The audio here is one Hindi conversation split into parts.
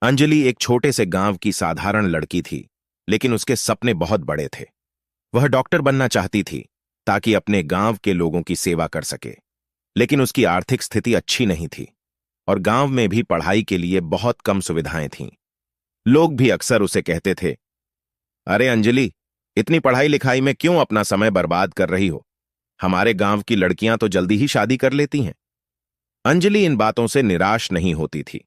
अंजलि एक छोटे से गांव की साधारण लड़की थी, लेकिन उसके सपने बहुत बड़े थे। वह डॉक्टर बनना चाहती थी ताकि अपने गांव के लोगों की सेवा कर सके। लेकिन उसकी आर्थिक स्थिति अच्छी नहीं थी और गांव में भी पढ़ाई के लिए बहुत कम सुविधाएं थीं। लोग भी अक्सर उसे कहते थे, अरे अंजलि, इतनी पढ़ाई लिखाई में क्यों अपना समय बर्बाद कर रही हो? हमारे गांव की लड़कियां तो जल्दी ही शादी कर लेती हैं। अंजलि इन बातों से निराश नहीं होती थी।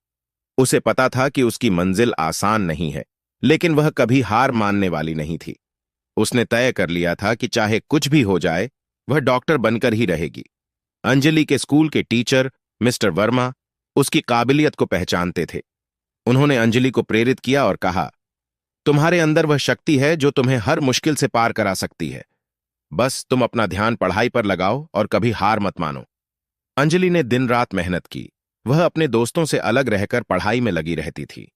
उसे पता था कि उसकी मंजिल आसान नहीं है, लेकिन वह कभी हार मानने वाली नहीं थी। उसने तय कर लिया था कि चाहे कुछ भी हो जाए, वह डॉक्टर बनकर ही रहेगी। अंजलि के स्कूल के टीचर मिस्टर वर्मा उसकी काबिलियत को पहचानते थे। उन्होंने अंजलि को प्रेरित किया और कहा, तुम्हारे अंदर वह शक्ति है जो तुम्हें हर मुश्किल से पार करा सकती है। बस तुम अपना ध्यान पढ़ाई पर लगाओ और कभी हार मत मानो। अंजलि ने दिन रात मेहनत की। वह अपने दोस्तों से अलग रहकर पढ़ाई में लगी रहती थी।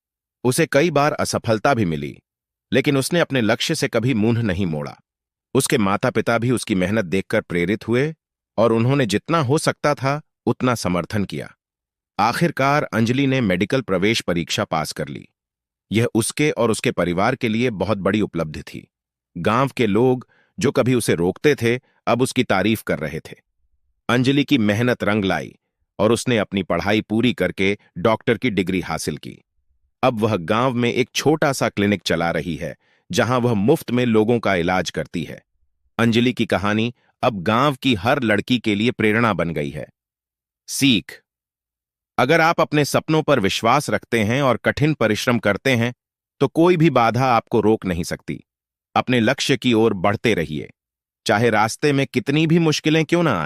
उसे कई बार असफलता भी मिली, लेकिन उसने अपने लक्ष्य से कभी मुंह नहीं मोड़ा। उसके माता पिता भी उसकी मेहनत देखकर प्रेरित हुए और उन्होंने जितना हो सकता था उतना समर्थन किया। आखिरकार अंजलि ने मेडिकल प्रवेश परीक्षा पास कर ली। यह उसके और उसके परिवार के लिए बहुत बड़ी उपलब्धि थी। गांव के लोग जो कभी उसे रोकते थे, अब उसकी तारीफ कर रहे थे। अंजलि की मेहनत रंग लाई और उसने अपनी पढ़ाई पूरी करके डॉक्टर की डिग्री हासिल की। अब वह गांव में एक छोटा सा क्लिनिक चला रही है, जहां वह मुफ्त में लोगों का इलाज करती है। अंजलि की कहानी अब गांव की हर लड़की के लिए प्रेरणा बन गई है। सीख: अगर आप अपने सपनों पर विश्वास रखते हैं और कठिन परिश्रम करते हैं, तो कोई भी बाधा आपको रोक नहीं सकती। अपने लक्ष्य की ओर बढ़ते रहिए, चाहे रास्ते में कितनी भी मुश्किलें क्यों ना आएं।